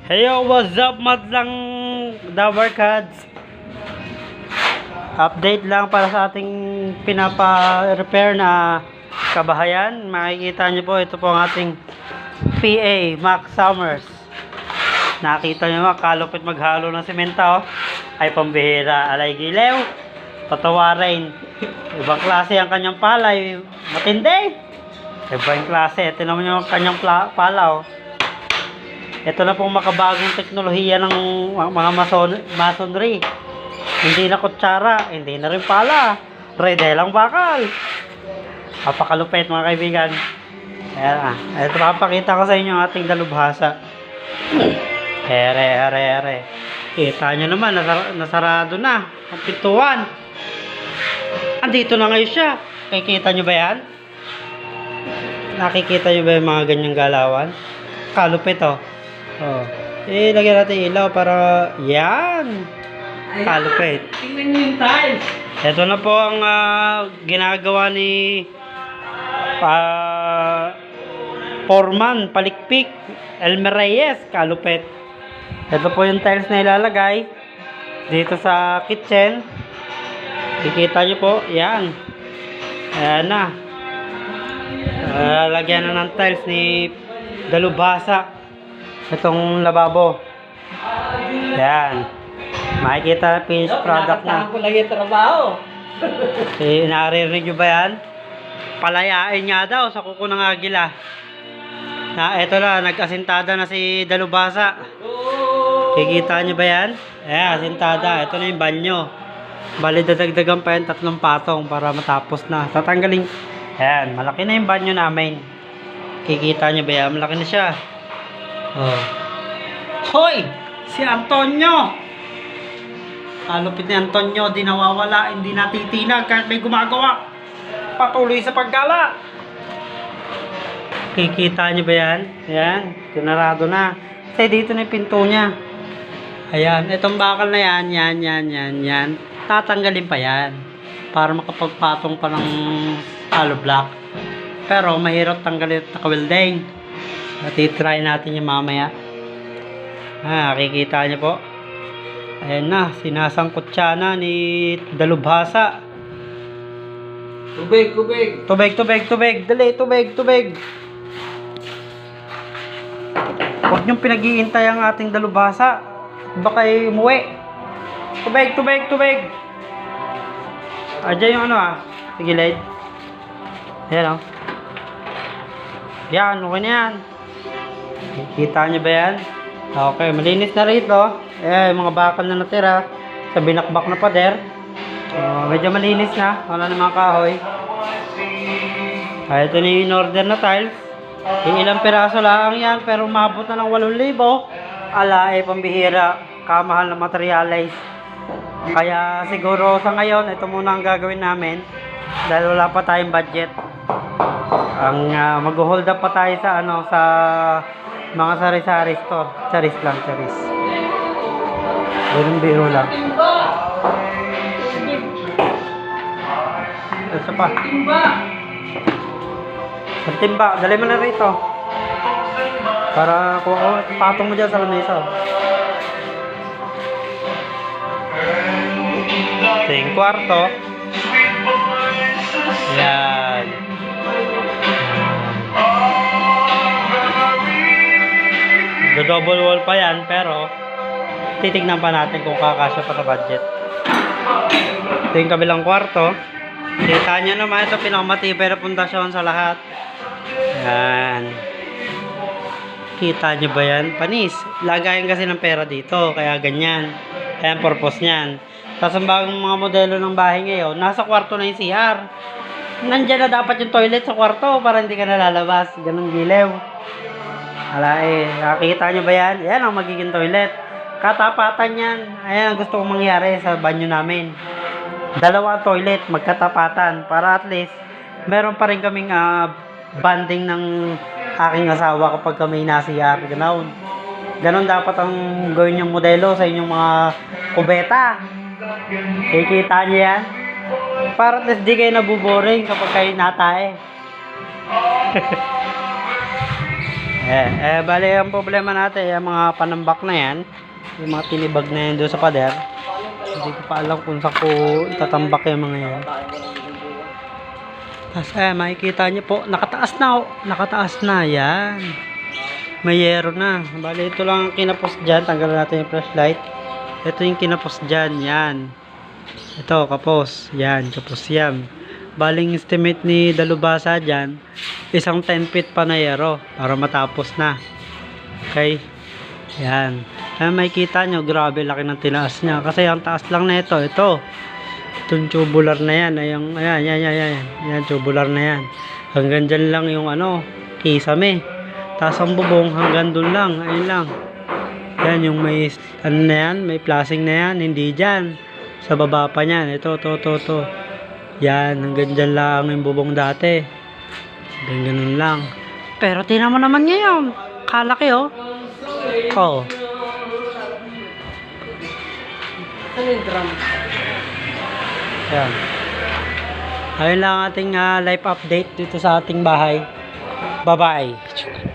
Heyo, what's up madlang Dabarkads? Update lang para sa ating pinapa-repair na kabahayan. Makikita nyo po, ito po ang ating PA Max Summers. Nakita nyo mga kalupit maghalo ng sementa, oh. Ay pambihira, alay gilew, patawarin. Ibang klase ang kanyang palay, matindi. Ibang klase, ito naman yung kanyang pala, oh. Ito na pong makabagong teknolohiya ng mga masonry. Hindi na kutsara, hindi na rin pala. Rede lang bakal. Napakalupit mga kaibigan. Ayan, ito papakita ko sa inyo ang ating dalubhasa. Ere. Kita nyo naman, nasarado na ang pintuan. Andito na ngayon siya. Kikita nyo ba yan? Nakikita nyo ba yung mga ganyang galawan? Kalupit, oh. Oh. Lagyan natin ilaw para yan. Kalupit. Tingnan nyo yung tiles. Ito na po ang ginagawa ni Foreman Palikpik Elmer Reyes. Kalupit. Ito po yung tiles na ilalagay dito sa kitchen. Kikita nyo po. Yan. Ayan na. Lagyan na ng tiles ni Dalubhasa itong lababo. Yan. Makikita finished product na. Nakatahan ko lang yung trabaho. Narinig nyo ba yan? Palayain nga daw sa kuko ng agila. Ito na, nag-asintada na si Dalubhasa. Kikita nyo ba yan? Asintada. Ito na yung banyo. Bali, dadagdagan pa yan 3 patong para matapos na. Tatanggalin. Ayan, malaki na yung banyo namin. Kikita nyo ba yan? Malaki na siya. Oh. Hoy! Si Antonio! Kalupit ni Antonio, di nawawala, hindi natitinag kahit may gumagawa. Patuloy sa paggala. Kikita nyo ba yan? Ayan, tinarado na. Kasi dito na yung pinto niya. Ayan, itong bakal na yan, yan. Tatanggalin pa yan. Para makapagpatong pa ng hollow block. Pero mahirap tanggalin at nakawilding. At i-try natin yung mamaya. Kikita nyo po. Ayan na, sinasangkot siya na ni Dalubhasa. Tubig. Tubig. Dali, tubig. Huwag niyong pinag-iintay ang ating Dalubhasa. Baka umuwi. Tubig. Diyan yung ano Sige, light. Ayan, Yan, okay na yan. Kita nyo ba yan? Okay, malinis na rito. Yung mga bakal na natira sa binakbak na pader. Medyo malinis na. Wala na mga kahoy. Ito na yung in-order na tiles. Ilang piraso lang yan, pero umabot na ng 8,000. Pambihira. Kamahal na materialize. Kaya siguro sa ngayon, ito muna ang gagawin namin. Dahil wala pa tayong budget. Mag-hold up pa tayo sa sa mga sari-sari store. Charis. Biro lang. Isa pa. Timba. Dali mo na rito. Para patong mo dyan sa lamesa. Ito yung kwarto. Yan. Double wall pa yan, pero titignan pa natin kung kakasya pa sa budget. Ito yung kabilang kwarto. Kita nyo naman, ito pinakamatibay na pundasyon sa lahat. Yan. Kita nyo ba yan? Panis. Lagayin kasi ng pera dito, kaya ganyan. Kaya ang purpose nyan. Tapos ang bagong mga modelo ng bahay ngayon, nasa kwarto na yung CR. Nandyan na dapat yung toilet sa kwarto para hindi ka nalalabas. Ganun gilew. Nakikita nyo ba yan? Yan ang magiging toilet. Katapatan yan. Ayan ang gusto kong mangyari sa banyo namin. 2 toilet, magkatapatan. Para at least, meron pa rin kaming banding ng aking asawa kapag kami nasa-CR. Ganon dapat ang gawin yung modelo sa inyong mga kubeta. Kikita nyo yan? Para at least di kayo nabuboring kapag kayo natae. Bali ang problema natin, yung mga panambak na yan, yung mga tinibag na yan doon sa pader, hindi ko pa alam kung saan ko itatambak yung mga yan. Tapos makikita nyo po, nakataas na oh. Nakataas na, yan. May yero na. Bali ito lang ang kinapos dyan, tanggalan natin yung flashlight. Ito yung kinapos dyan, yan. Ito, kapos, yan, kapos yan. Baling estimate ni Dalubhasa dyan, isang 10 feet pa na yero para matapos na. Okay, yan. Makikita nyo, grabe laki ng tinaas niya kasi ang taas lang na ito itong tubular na yan, yan, tubular na yan, hanggang dyan lang yung kisame, tapos ang bubong hanggang dun lang, ayun lang yan, yung may na yan, may flashing na yan, hindi dyan sa baba pa niyan, ito yan, hanggang dyan lang yung bubong dati, hanggang ganun lang, pero tingnan mo naman ngayon, kalaki oh. Ano yung drum? Yan. Ayun lang ating live update dito sa ating bahay. Bye-bye.